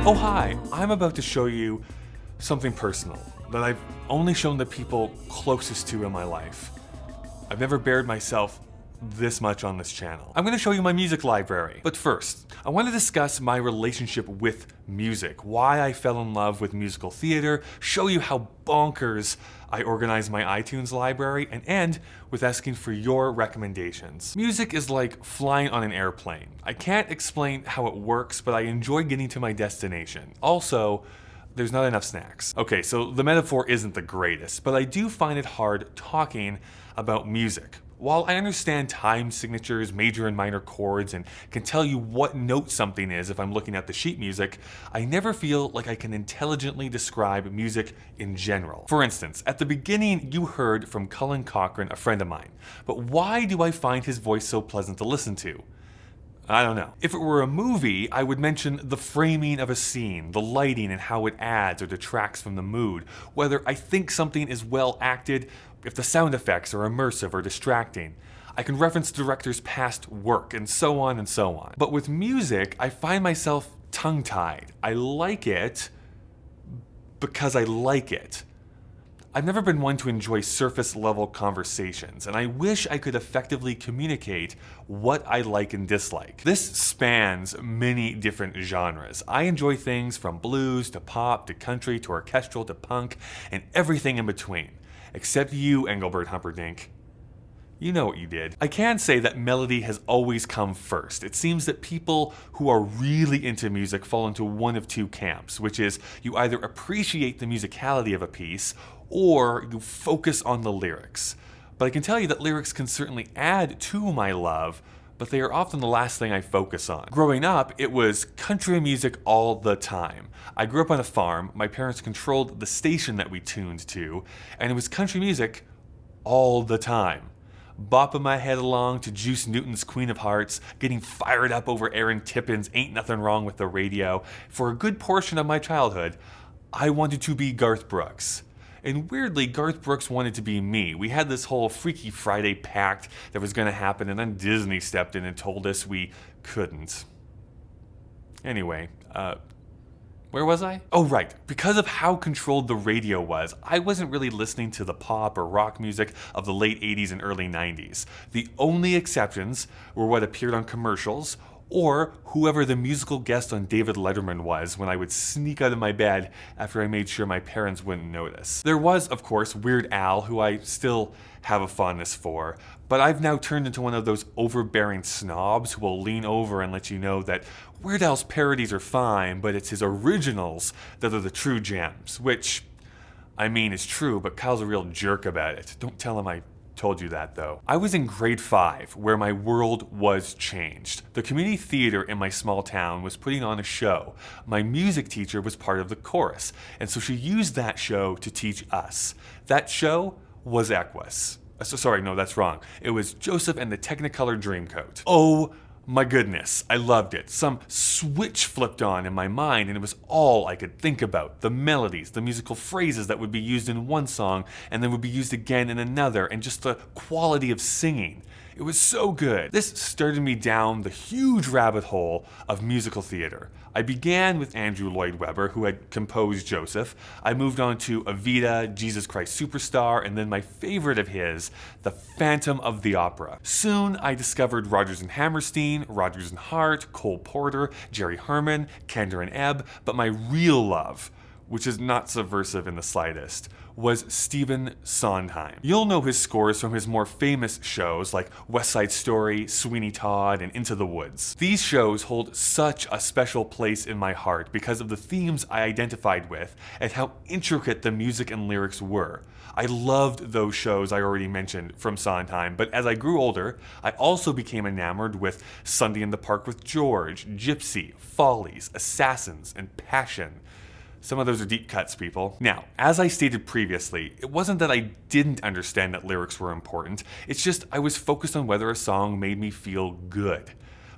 Oh hi, I'm about to show you something personal that I've only shown the people closest to in my life. I've never bared myself this much on this channel. I'm going to show you my music library. But first, I want to discuss my relationship with music, why I fell in love with musical theater, show you how bonkers I organize my iTunes library, and end with asking for your recommendations. Music is like flying on an airplane. I can't explain how it works, but I enjoy getting to my destination. Also, there's not enough snacks. Okay, so the metaphor isn't the greatest, but I do find it hard talking about music. While I understand time signatures, major and minor chords, and can tell you what note something is if I'm looking at the sheet music, I never feel like I can intelligently describe music in general. For instance, at the beginning you heard from Cullen Cochran, a friend of mine, but why do I find his voice so pleasant to listen to? I don't know. If it were a movie, I would mention the framing of a scene, the lighting and how it adds or detracts from the mood, whether I think something is well acted, if the sound effects are immersive or distracting. I can reference the director's past work and so on and so on. But with music, I find myself tongue-tied. I like it because I like it. I've never been one to enjoy surface level conversations, and I wish I could effectively communicate what I like and dislike. This spans many different genres. I enjoy things from blues to pop to country to orchestral to punk and everything in between. Except you, Engelbert Humperdinck. You know what you did. I can say that melody has always come first. It seems that people who are really into music fall into one of two camps, which is you either appreciate the musicality of a piece or you focus on the lyrics. But I can tell you that lyrics can certainly add to my love, but they are often the last thing I focus on. Growing up, it was country music all the time. I grew up on a farm, my parents controlled the station that we tuned to, and it was country music all the time. Bopping my head along to Juice Newton's Queen of Hearts, getting fired up over Aaron Tippin's Ain't Nothing Wrong with the Radio. For a good portion of my childhood, I wanted to be Garth Brooks. And weirdly, Garth Brooks wanted to be me. We had this whole Freaky Friday pact that was going to happen, and then Disney stepped in and told us we couldn't. Anyway, where was I? Oh right, because of how controlled the radio was, I wasn't really listening to the pop or rock music of the late 80s and early 90s. The only exceptions were what appeared on commercials, or whoever the musical guest on David Letterman was when I would sneak out of my bed after I made sure my parents wouldn't notice. There was, of course, Weird Al, who I still have a fondness for, but I've now turned into one of those overbearing snobs who will lean over and let you know that Weird Al's parodies are fine, but it's his originals that are the true gems, which, I mean, is true, but Kyle's a real jerk about it. Don't tell him I told you that though. I was in grade 5 where my world was changed. The community theater in my small town was putting on a show. My music teacher was part of the chorus, and so she used that show to teach us. That show was Equus. Sorry, no, that's wrong. It was Joseph and the Technicolor Dreamcoat. Oh my goodness, I loved it. Some switch flipped on in my mind and it was all I could think about. The melodies, the musical phrases that would be used in one song and then would be used again in another, and just the quality of singing. It was so good. This started me down the huge rabbit hole of musical theater. I began with Andrew Lloyd Webber, who had composed Joseph. I moved on to Evita, Jesus Christ Superstar, and then my favorite of his, The Phantom of the Opera. Soon I discovered Rodgers and Hammerstein, Rodgers and Hart, Cole Porter, Jerry Herman, Kander and Ebb, but my real love, which is not subversive in the slightest, was Stephen Sondheim. You'll know his scores from his more famous shows like West Side Story, Sweeney Todd, and Into the Woods. These shows hold such a special place in my heart because of the themes I identified with and how intricate the music and lyrics were. I loved those shows I already mentioned from Sondheim, but as I grew older, I also became enamored with Sunday in the Park with George, Gypsy, Follies, Assassins, and Passion. Some of those are deep cuts, people. Now, as I stated previously, it wasn't that I didn't understand that lyrics were important, it's just I was focused on whether a song made me feel good.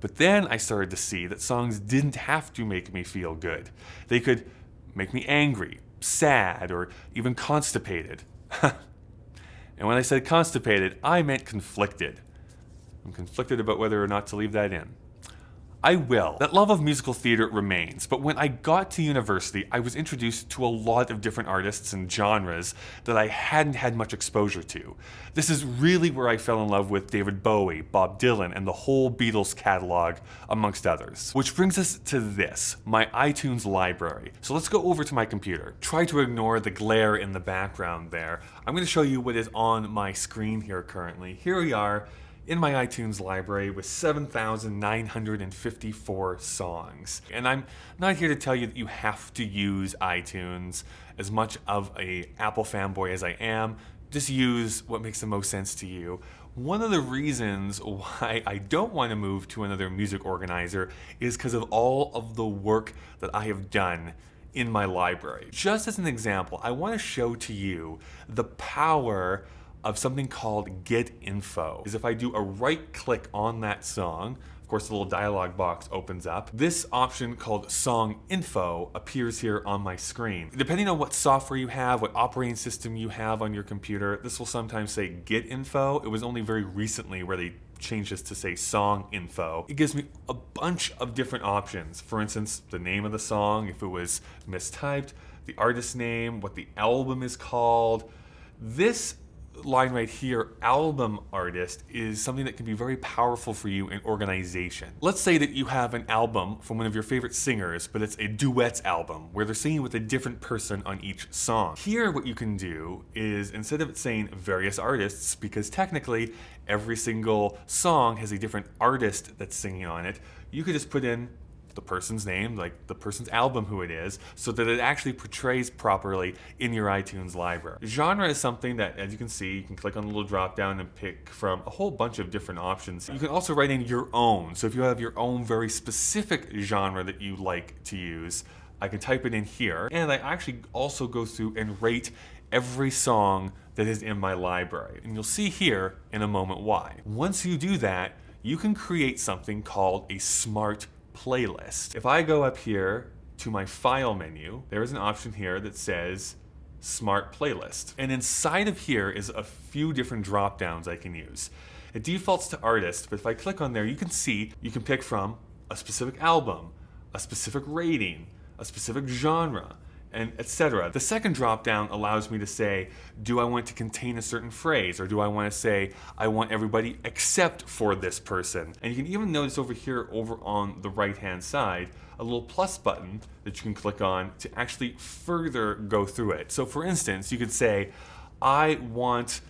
But then I started to see that songs didn't have to make me feel good. They could make me angry, sad, or even constipated. And when I said constipated, I meant conflicted. I'm conflicted about whether or not to leave that in. I will. That love of musical theater remains, but when I got to university, I was introduced to a lot of different artists and genres that I hadn't had much exposure to. This is really where I fell in love with David Bowie, Bob Dylan, and the whole Beatles catalog, amongst others. Which brings us to this, my iTunes library. So let's go over to my computer. Try to ignore the glare in the background there. I'm going to show you what is on my screen here currently. Here we are in my iTunes library with 7,954 songs. And I'm not here to tell you that you have to use iTunes. As much of a Apple fanboy as I am, just use what makes the most sense to you. One of the reasons why I don't want to move to another music organizer is because of all of the work that I have done in my library. Just as an example, I want to show to you the power of something called Get Info. Is if I do a right click on that song, of course the little dialog box opens up, this option called Song Info appears here on my screen. Depending on what software you have, what operating system you have on your computer, this will sometimes say Get Info. It was only very recently where they changed this to say Song Info. It gives me a bunch of different options. For instance, the name of the song, if it was mistyped, the artist name, what the album is called. This line right here, album artist, is something that can be very powerful for you in organization. Let's say that you have an album from one of your favorite singers, but it's a duets album where they're singing with a different person on each song. Here, what you can do is, instead of it saying various artists, because technically every single song has a different artist that's singing on it, you could just put in the person's name, like the person's album, who it is, so that it actually portrays properly in your iTunes library. Genre is something that, as you can see, you can click on the little drop down and pick from a whole bunch of different options. You can also write in your own. So if you have your own very specific genre that you like to use, I can type it in here. And I actually also go through and rate every song that is in my library. And you'll see here in a moment why. Once you do that, you can create something called a smart playlist. If I go up here to my file menu, there is an option here that says Smart Playlist. And inside of here is a few different drop downs I can use. It defaults to artist, but if I click on there, you can see you can pick from a specific album, a specific rating, a specific genre, and etc. The second drop down allows me to say, do I want to contain a certain phrase, or do I want to say, I want everybody except for this person? And you can even notice over here, over on the right hand side, a little plus button that you can click on to actually further go through it. So for instance, you could say, I want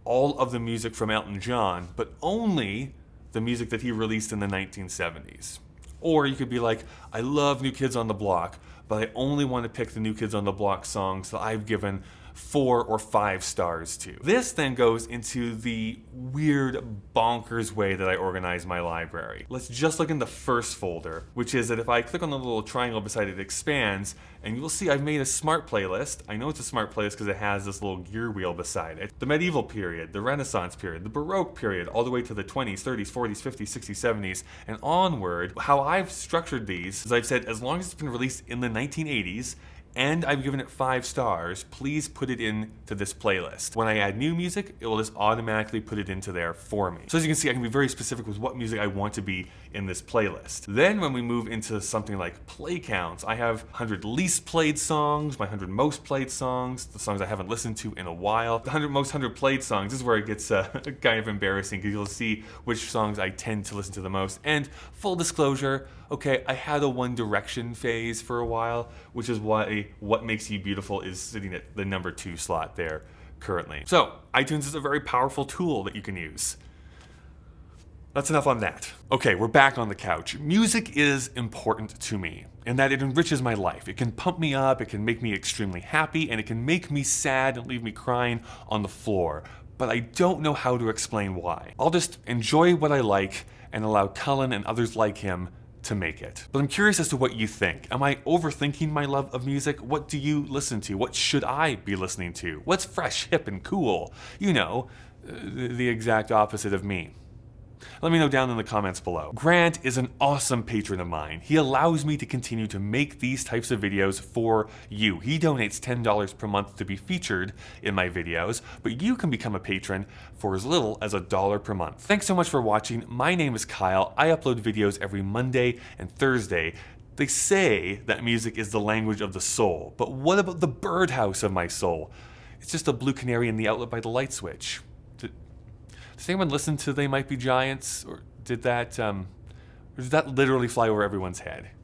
all of the music from Elton John, but only the music that he released in the 1970s. Or you could be like, I love New Kids on the Block, but I only want to pick the New Kids on the Block songs that I've given 4 or 5 stars to. This then goes into the weird, bonkers way that I organize my library. Let's just look in the first folder, which is that if I click on the little triangle beside it, it expands, and you'll see I've made a smart playlist. I know it's a smart playlist because it has this little gear wheel beside it. The medieval period, the Renaissance period, the Baroque period, all the way to the 20s, 30s, 40s, 50s, 60s, 70s, and onward. How I've structured these is I've said, as long as it's been released in the 1980s, and I've given it 5 stars, please put it into this playlist. When I add new music, it will just automatically put it into there for me. So as you can see, I can be very specific with what music I want to be in this playlist. Then when we move into something like play counts, I have 100 least played songs, my 100 most played songs, the songs I haven't listened to in a while. The 100 played songs, this is where it gets kind of embarrassing, because you'll see which songs I tend to listen to the most. And full disclosure, okay, I had a One Direction phase for a while, which is why What Makes You Beautiful is sitting at the number 2 slot there currently. So, iTunes is a very powerful tool that you can use. That's enough on that. Okay, we're back on the couch. Music is important to me in that it enriches my life. It can pump me up, it can make me extremely happy, and it can make me sad and leave me crying on the floor. But I don't know how to explain why. I'll just enjoy what I like and allow Cullen and others like him to make it. But I'm curious as to what you think. Am I overthinking my love of music? What do you listen to? What should I be listening to? What's fresh, hip, and cool? You know, the exact opposite of me. Let me know down in the comments below. Grant is an awesome patron of mine. He allows me to continue to make these types of videos for you. He donates $10 per month to be featured in my videos, but you can become a patron for as little as $1 per month. Thanks so much for watching. My name is Kyle. I upload videos every Monday and Thursday. They say that music is the language of the soul, but what about the birdhouse of my soul? It's just a blue canary in the outlet by the light switch. Does anyone listen to They Might Be Giants? Or did that literally fly over everyone's head?